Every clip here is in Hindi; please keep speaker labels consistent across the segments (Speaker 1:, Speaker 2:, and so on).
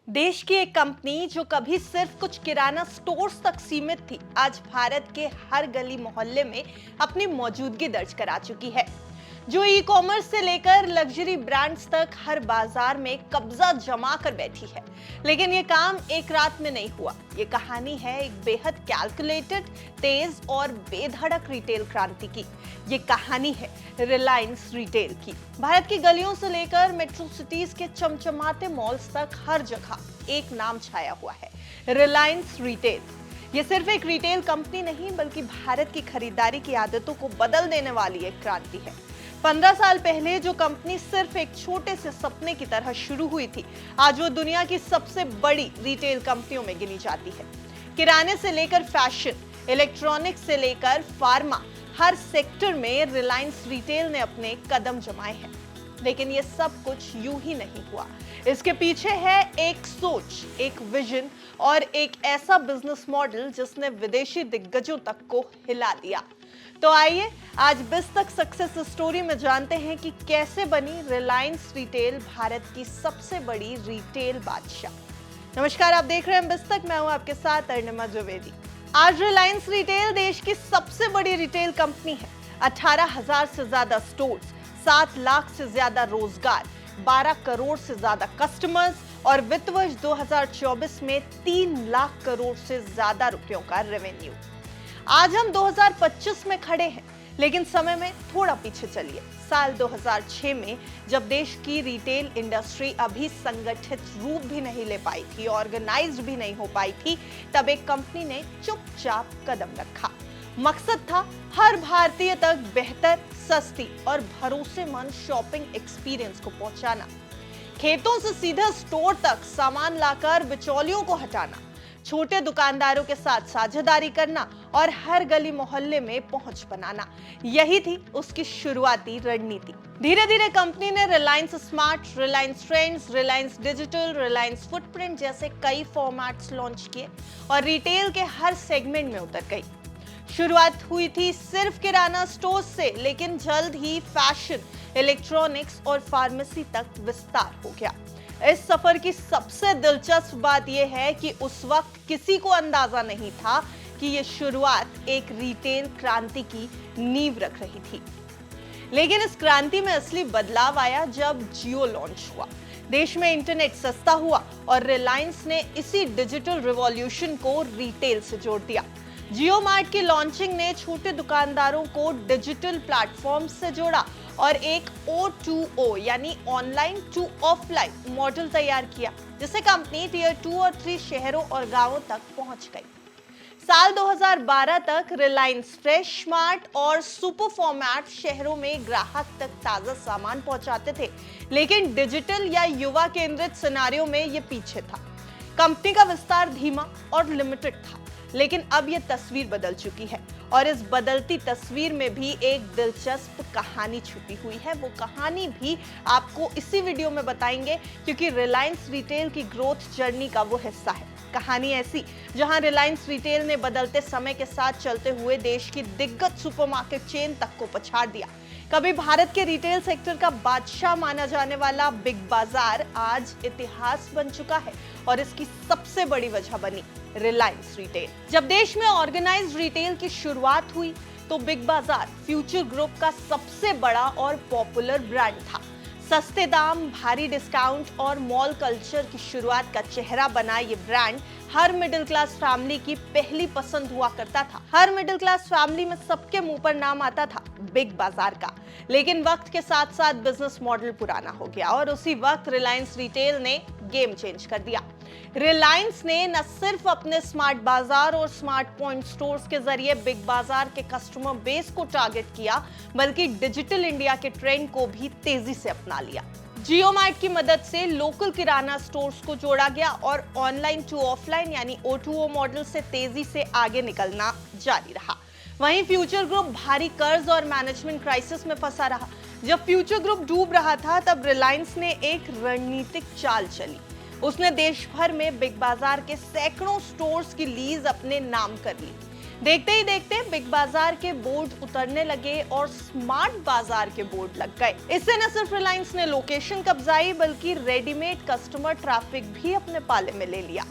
Speaker 1: देश की एक कंपनी जो कभी सिर्फ कुछ किराना स्टोर्स तक सीमित थी, आज भारत के हर गली मोहल्ले में अपनी मौजूदगी दर्ज करा चुकी है। जो ई कॉमर्स से लेकर लग्जरी ब्रांड्स तक हर बाजार में कब्जा जमा कर बैठी है। लेकिन ये काम एक रात में नहीं हुआ। ये कहानी है एक बेहद कैलकुलेटेड, तेज और बेधड़क रिटेल क्रांति की। ये कहानी है रिलायंस रिटेल की। भारत की गलियों से लेकर मेट्रो सिटीज के चमचमाते मॉल्स तक हर जगह एक नाम छाया हुआ है, रिलायंस रिटेल। ये सिर्फ एक रिटेल कंपनी नहीं, बल्कि भारत की खरीदारी की आदतों को बदल देने वाली एक क्रांति है। 15 साल पहले जो कंपनी सिर्फ एक छोटे से सपने की तरह शुरू हुई थी, आज वो दुनिया की सबसे बड़ी रिटेल कंपनियों में गिनी जाती है। किराने से लेकर फैशन, इलेक्ट्रॉनिक्स से लेकर फार्मा, हर सेक्टर में रिलायंस रिटेल ने अपने कदम जमाए हैं। लेकिन ये सब कुछ यूं ही नहीं हुआ। इसके पीछे है एक सोच, एक विजन और एक ऐसा बिजनेस मॉडल जिसने विदेशी दिग्गजों तक को हिला दिया। तो आइए आज बिस्तक सक्सेस स्टोरी में जानते हैं कि कैसे बनी रिलायंस रिटेल भारत की सबसे बड़ी रिटेल बादशाह। नमस्कार, आप देख रहे हैं बिस्तक, मैं हूं आपके साथ अर्णिमा द्विवेदी। आज रिलायंस रिटेल देश की सबसे बड़ी रिटेल कंपनी है। 18,000 से ज्यादा स्टोर्स, 7 लाख से ज्यादा रोजगार, 12 करोड़ से ज्यादा कस्टमर्स और वित्त वर्ष 2024 में 3 लाख करोड़ से ज्यादा रुपयों का रेवेन्यू। आज हम 2025 में खड़े हैं, लेकिन समय में थोड़ा पीछे चलिए। साल 2006 में जब देश की रिटेल इंडस्ट्री अभी संगठित रूप भी नहीं ले पाई थी, ऑर्गेनाइज्ड भी नहीं हो पाई थी, तब एक कंपनी ने चुपचाप कदम रखा। मकसद था हर भारतीय तक बेहतर, सस्ती और भरोसेमंद शॉपिंग एक्सपीरियंस को पहुंचाना। खेतों से सीधा स्टोर तक सामान लाकर बिचौलियों को हटाना, छोटे दुकानदारों के साथ साझेदारी करना और हर गली मोहल्ले में पहुंच बनाना, यही थी उसकी शुरुआती रणनीति। धीरे धीरे कंपनी ने Reliance smart, Reliance trends, Reliance digital, Reliance footprint जैसे कई फॉर्मेट्स लॉन्च किए और रिटेल के हर सेगमेंट में उतर गई। शुरुआत हुई थी सिर्फ किराना स्टोर से, लेकिन जल्द ही फैशन, इलेक्ट्रॉनिक्स और फार्मेसी तक विस्तार हो गया। इस सफर की सबसे दिलचस्प बात यह है कि उस वक्त किसी को अंदाजा नहीं था कि यह शुरुआत एक रिटेल क्रांति की नींव रख रही थी। लेकिन इस क्रांति में असली बदलाव आया जब जियो लॉन्च हुआ। देश में इंटरनेट सस्ता हुआ और रिलायंस ने इसी डिजिटल रिवॉल्यूशन को रिटेल से जोड़ दिया। जियो मार्ट की लॉन्चिंग ने छोटे दुकानदारों को डिजिटल प्लेटफॉर्म से जोड़ा और एक O2O यानी ऑनलाइन टू ऑफलाइन मॉडल तैयार किया, जिससे कंपनी टियर 2 और 3 शहरों और गांवों तक पहुंच गई। साल 2012 तक रिलायंस फ्रेश, स्मार्ट और सुपर फॉर्मेट शहरों में ग्राहक तक ताजा सामान पहुंचाते थे, लेकिन डिजिटल या युवा केंद्रित सिनेरियो में ये पीछे था। कंपनी का विस्तार धीमा और लिमिटेड था, लेकिन अब यह तस्वीर बदल चुकी है और इस बदलती तस्वीर में भी एक दिलचस्प कहानी छुपी हुई है। वो कहानी भी आपको इसी वीडियो में बताएंगे, क्योंकि रिलायंस रिटेल की ग्रोथ जर्नी का वो हिस्सा है। कहानी ऐसी जहां रिलायंस रिटेल ने बदलते समय के साथ चलते हुए देश की दिग्गज सुपरमार्केट चेन तक को पछाड़ दिया। कभी भारत के रिटेल सेक्टर का बादशाह माना जाने वाला बिग बाजार आज इतिहास बन चुका है और इसकी सबसे बड़ी वजह बनी रिलायंस रिटेल। जब देश में ऑर्गेनाइज्ड रिटेल की शुरुआत हुई तो बिग बाजार फ्यूचर ग्रुप का सबसे बड़ा और पॉपुलर ब्रांड था। सस्ते दाम, भारी डिस्काउंट और मॉल कल्चर की शुरुआत का चेहरा बना ये ब्रांड हर मिडिल क्लास फैमिली की पहली पसंद हुआ करता था। हर मिडिल क्लास फैमिली में सबके मुंह पर नाम आता था बिग बाजार का। लेकिन वक्त के साथ साथ बिजनेस मॉडल पुराना हो गया और उसी वक्त रिलायंस रिटेल ने गेम चेंज कर दिया। रिलायंस ने न सिर्फ अपने स्मार्ट बाजार और स्मार्ट पॉइंट स्टोर्स के जरिए बिग बाजार के कस्टमर बेस को टारगेट किया, बल्कि डिजिटल इंडिया के ट्रेंड को भी तेजी से अपना लिया। जियो मार्ट की मदद से लोकल किराना स्टोर्स को जोड़ा गया और ऑनलाइन टू ऑफलाइन यानी O2O मॉडल से तेजी से आगे निकलना जारी रहा। वहीं फ्यूचर ग्रुप भारी कर्ज और मैनेजमेंट क्राइसिस में फंसा रहा। जब फ्यूचर ग्रुप डूब रहा था, तब रिलायंस ने एक रणनीतिक चाल चली। उसने देश भर में बिग बाजार के सैकड़ों स्टोर्स की लीज अपने नाम कर ली। देखते ही देखते बिग बाजार के बोर्ड उतरने लगे और स्मार्ट बाजार के बोर्ड लग गए। इससे न सिर्फ रिलायंस ने लोकेशन कब्जाई बल्कि रेडीमेड कस्टमर ट्रैफिक भी अपने पाले में ले लिया।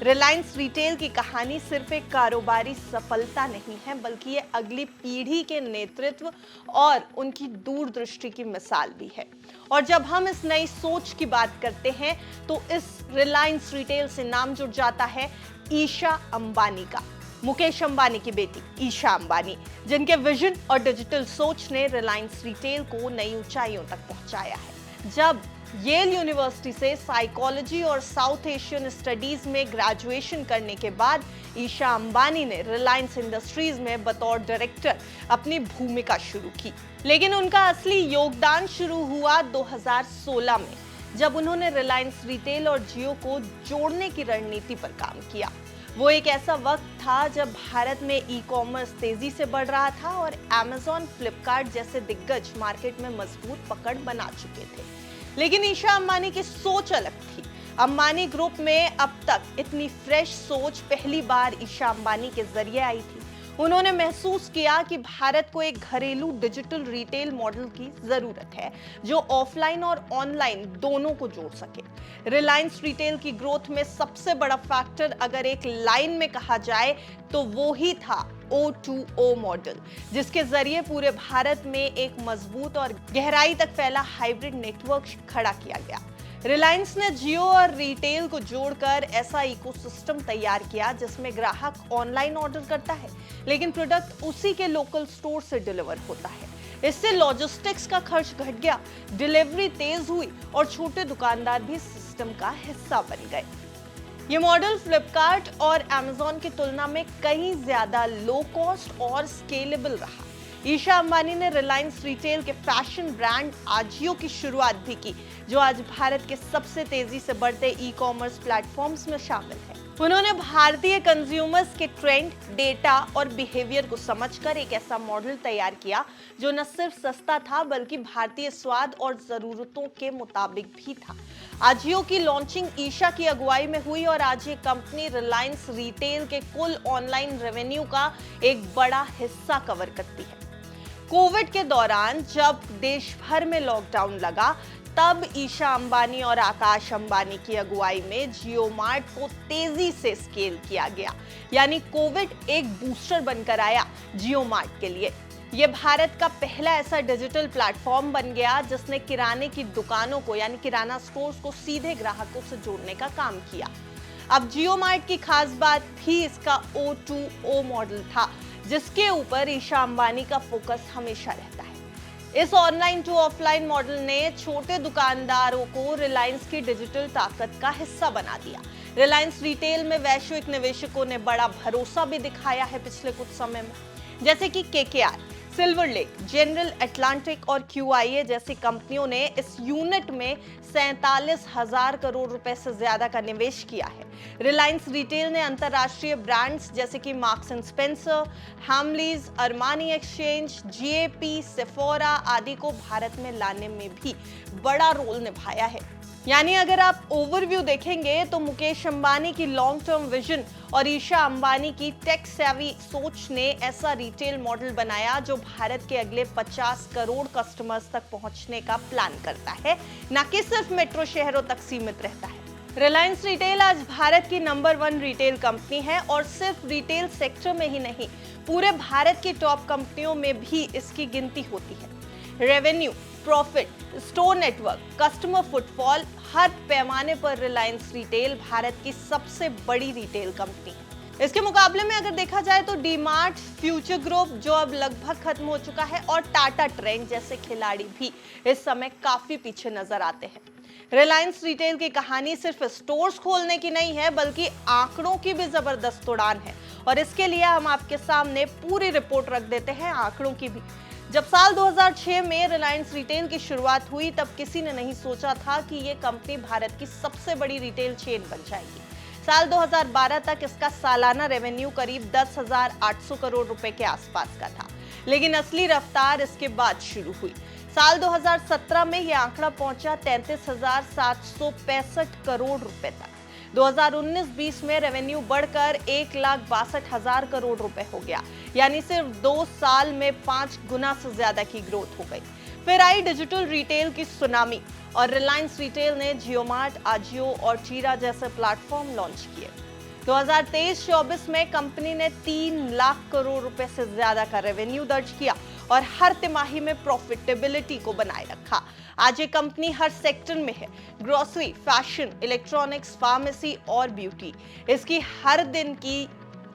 Speaker 1: रिलायंस रिटेल की कहानी सिर्फ एक कारोबारी सफलता नहीं है बल्कि ये अगली पीढ़ी के नेतृत्व और उनकी दूरदृष्टि की मिसाल भी है। और जब हम इस नई सोच की बात करते हैं तो इस रिलायंस रिटेल से नाम जुड़ जाता है ईशा अंबानी का, मुकेश अंबानी की बेटी ईशा अंबानी, जिनके विजन और डिजिटल सोच ने रिलायंस रिटेल को नई ऊंचाइयों तक पहुंचाया है। जब येल यूनिवर्सिटी से साइकोलॉजी और साउथ एशियन स्टडीज में ग्रेजुएशन करने के बाद ईशा अंबानी ने रिलायंस इंडस्ट्रीज में बतौर डायरेक्टर अपनी भूमिका शुरू की। लेकिन उनका असली योगदान शुरू हुआ 2016 में, जब उन्होंने रिलायंस रिटेल और जियो को जोड़ने की रणनीति पर काम किया। वो एक ऐसा वक्त था जब भारत में ई कॉमर्स तेजी से बढ़ रहा था और अमेज़न, फ्लिपकार्ट जैसे दिग्गज मार्केट में मजबूत पकड़ बना चुके थे। लेकिन ईशा अंबानी की सोच अलग थी। अंबानी ग्रुप में अब तक इतनी फ्रेश सोच पहली बार ईशा अंबानी के जरिए आई थी। उन्होंने महसूस किया कि भारत को एक घरेलू डिजिटल रिटेल मॉडल की जरूरत है जो ऑफलाइन और ऑनलाइन दोनों को जोड़ सके। रिलायंस रिटेल की ग्रोथ में सबसे बड़ा फैक्टर अगर एक लाइन में कहा जाए तो वो ही था O2O मॉडल, जिसके जरिए पूरे भारत में एक मजबूत और गहराई तक फैला हाइब्रिड नेटवर्क खड़ा किया गया। रिलायंस ने जियो और रिटेल को जोड़कर ऐसा इकोसिस्टम तैयार किया जिसमें ग्राहक ऑनलाइन ऑर्डर करता है लेकिन प्रोडक्ट उसी के लोकल स्टोर से डिलीवर होता है। इससे लॉजिस्टिक्स का खर्च घट गया, डिलीवरी तेज हुई और छोटे दुकानदार भी सिस्टम का हिस्सा बन गए। ये मॉडल फ्लिपकार्ट और अमेज़न की तुलना में कहीं ज्यादा लो कॉस्ट और स्केलेबल रहा। ईशा अंबानी ने रिलायंस रिटेल के फैशन ब्रांड आजियो की शुरुआत भी की, जो आज भारत के सबसे तेजी से बढ़ते ई कॉमर्स प्लेटफॉर्म्स में शामिल है। उन्होंने भारतीय कंज्यूमर्स के ट्रेंड, डेटा और बिहेवियर को समझकर एक ऐसा मॉडल तैयार किया जो न सिर्फ सस्ता था बल्कि भारतीय स्वाद और जरूरतों के मुताबिक भी था। आजियो की लॉन्चिंग ईशा की अगुवाई में हुई और आज ये कंपनी रिलायंस रिटेल के कुल ऑनलाइन रेवेन्यू का एक बड़ा हिस्सा कवर करती है। कोविड के दौरान जब देश भर में लॉकडाउन लगा तब ईशा अंबानी और आकाश अंबानी की अगुवाई में जियो मार्ट को तेजी से स्केल किया गया। यानी कोविड एक बूस्टर बनकर आया जियो मार्ट के लिए। यह भारत का पहला ऐसा डिजिटल प्लेटफॉर्म बन गया जिसने किराने की दुकानों को यानी किराना स्टोर्स को सीधे ग्राहकों से जोड़ने का काम किया। अब जियो मार्ट की खास बात भी इसका O2O मॉडल था, जिसके ऊपर ईशा अंबानी का फोकस हमेशा रहता है। इस ऑनलाइन टू ऑफलाइन मॉडल ने छोटे दुकानदारों को रिलायंस की डिजिटल ताकत का हिस्सा बना दिया। रिलायंस रिटेल में वैश्विक निवेशकों ने बड़ा भरोसा भी दिखाया है पिछले कुछ समय में, जैसे कि KKR, silver lake, general Atlantic और QIA जैसी कंपनियों ने इस यूनिट में 47,000 करोड़ रुपए से ज्यादा का निवेश किया है। रिलायंस रिटेल ने अंतरराष्ट्रीय ब्रांड्स जैसे कि marks and Spencer, Hamleys, Armani exchange, GAP, Sephora आदि को भारत में लाने में भी बड़ा रोल निभाया है। यानी अगर आप ओवरव्यू देखेंगे तो मुकेश अंबानी की लॉन्ग टर्म विजन और ईशा अंबानी की टेक सेवी सोच ने ऐसा रिटेल मॉडल बनाया जो भारत के अगले 50 करोड़ कस्टमर्स तक पहुंचने का प्लान करता है, न कि सिर्फ मेट्रो शहरों तक सीमित रहता है। रिलायंस रिटेल आज भारत की नंबर 1 रिटेल कंपनी है और सिर्फ रिटेल सेक्टर में ही नहीं, पूरे भारत की टॉप कंपनियों में भी इसकी गिनती होती है। Revenue, profit, store network, customer footfall, हर पैमाने पर रिलायंस रिटेल भारत की सबसे बड़ी रिटेल कंपनी है। इसके मुकाबले में अगर देखा जाए तो डी-मार्ट, फ्यूचर ग्रुप जो अब लगभग खत्म हो चुका है और टाटा ट्रेंड जैसे खिलाड़ी भी इस समय काफी पीछे नजर आते हैं। रिलायंस रिटेल की कहानी सिर्फ स्टोर्स खोलने की नहीं है बल्कि आंकड़ों की भी जबरदस्त उड़ान है और इसके लिए हम आपके सामने पूरी रिपोर्ट रख देते हैं आंकड़ों की भी। जब साल 2006 में रिलायंस रिटेल की शुरुआत हुई तब किसी ने नहीं सोचा था कि ये कंपनी भारत की सबसे बड़ी रिटेल चेन बन जाएगी। साल 2012 तक इसका सालाना रेवेन्यू करीब 10,800 करोड़ रुपए के आसपास का था, लेकिन असली रफ्तार इसके बाद शुरू हुई। साल 2017 में यह आंकड़ा पहुंचा 33,765 करोड़ रुपए तक। 2019-20 में रेवेन्यू बढ़कर 1,62,000 करोड़ रुपए हो गया, यानी सिर्फ 2 साल में 5 गुना से ज्यादा की ग्रोथ हो गई। फिर आई डिजिटल रिटेल की सुनामी और रिलायंस रिटेल ने जियोमार्ट, आजियो और चीरा जैसे प्लेटफॉर्म लॉन्च किए। 2023-24 में कंपनी ने 3 लाख करोड़ रुपए से ज्यादा का रेवेन्यू दर्ज किया और हर तिमाही में प्रॉफिटेबिलिटी को बनाए रखा। आज ये कंपनी हर सेक्टर में है, ग्रोसरी, फैशन, इलेक्ट्रॉनिक्स, फार्मेसी और ब्यूटी। इसकी हर दिन की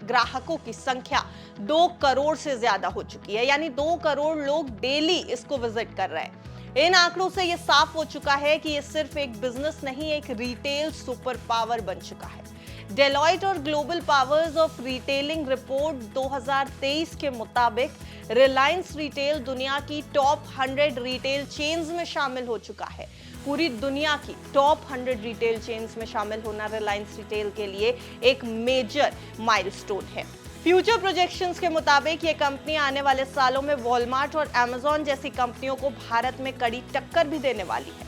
Speaker 1: ग्राहकों की संख्या 2 करोड़ से ज्यादा हो चुकी है, यानी 2 करोड़ लोग डेली इसको विजिट कर रहे हैं। इन आंकड़ों से यह साफ हो चुका है कि ये सिर्फ एक बिजनेस नहीं, एक रिटेल सुपर पावर बन चुका है। डेलॉयट और global powers of retailing report 2023 के मुताबिक रिलायंस रिटेल दुनिया की टॉप 100 रिटेल चेन्स में शामिल हो चुका है। पूरी दुनिया की टॉप 100 रिटेल चेन्स में शामिल होना रिलायंस रिटेल के लिए एक मेजर माइलस्टोन है। फ्यूचर प्रोजेक्शंस के मुताबिक ये कंपनी आने वाले सालों में वॉलमार्ट और अमेज़न जैसी कंपनियों को भारत में कड़ी टक्कर भी देने वाली है।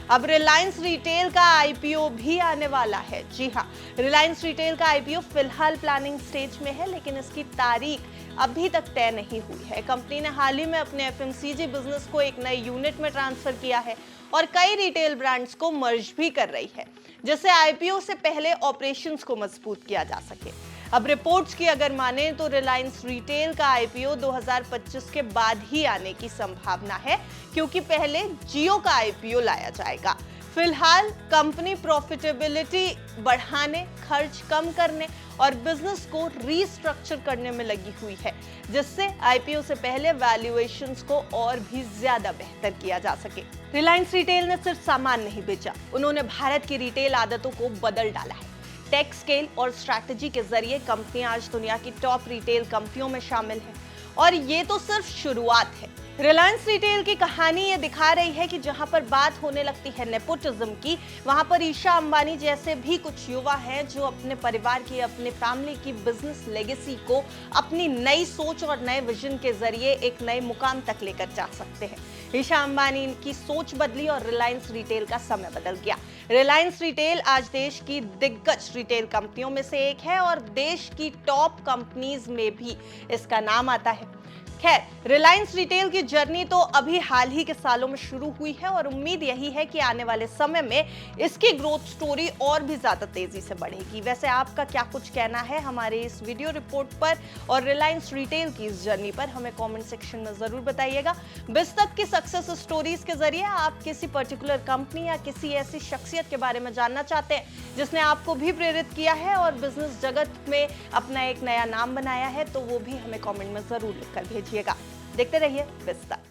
Speaker 1: अब रिलायंस रिटेल का आईपीओ भी आने वाला है। जी हाँ, रिलायंस रिटेल का आईपीओ फिलहाल प्लानिंग स्टेज में है, लेकिन इसकी तारीख अभी तक तय नहीं हुई है। कंपनी ने हाल ही में अपने एफएमसीजी बिजनेस को एक नए यूनिट में ट्रांसफर किया है और कई रिटेल ब्रांड्स को मर्ज भी कर रही है, जिससे आईपीओ से पहले ऑपरेशंस को मजबूत किया जा सके। अब रिपोर्ट्स की अगर माने तो रिलायंस रिटेल का आईपीओ 2025 के बाद ही आने की संभावना है, क्योंकि पहले जियो का आईपीओ लाया जाएगा। फिलहाल कंपनी प्रॉफिटेबिलिटी बढ़ाने, खर्च कम करने और बिजनेस को रीस्ट्रक्चर करने में लगी हुई है, जिससे आईपीओ से पहले वैल्यूएशंस को और भी ज्यादा बेहतर किया जा सके। रिलायंस रिटेल ने सिर्फ सामान नहीं बेचा, उन्होंने भारत की रिटेल आदतों को बदल डाला है। टेक स्केल और स्ट्रैटेजी के जरिए कंपनी आज दुनिया की टॉप रिटेल कंपनियों में शामिल है और ये तो सिर्फ शुरुआत है। रिलायंस रिटेल की कहानी ये दिखा रही है कि जहां पर बात होने लगती है नेपोटिज्म की, वहां पर ईशा अंबानी जैसे भी कुछ युवा हैं जो अपने परिवार की, अपने फैमिली की बिजनेस लेगेसी को अपनी नई सोच और नए विजन के जरिए एक नए मुकाम तक लेकर जा सकते हैं। ईशा अंबानी की सोच बदली और रिलायंस रिटेल का समय बदल गया। रिलायंस रिटेल आज देश की दिग्गज रिटेल कंपनियों में से एक है और देश की टॉप कंपनीज में भी इसका नाम आता है। खैर, रिलायंस रिटेल की जर्नी तो अभी हाल ही के सालों में शुरू हुई है और उम्मीद यही है कि आने वाले समय में इसकी ग्रोथ स्टोरी और भी ज्यादा तेजी से बढ़ेगी। वैसे आपका क्या कुछ कहना है हमारे इस वीडियो रिपोर्ट पर और रिलायंस रिटेल की इस जर्नी पर, हमें कमेंट सेक्शन में जरूर बताइएगा। बिजतक की सक्सेस स्टोरीज के जरिए आप किसी पर्टिकुलर कंपनी या किसी ऐसी शख्सियत के बारे में जानना चाहते हैं जिसने आपको भी प्रेरित किया है और बिजनेस जगत में अपना एक नया नाम बनाया है, तो वो भी हमें कमेंट में जरूर लिखकर भेजिएगा। देखते रहिए बिजतक।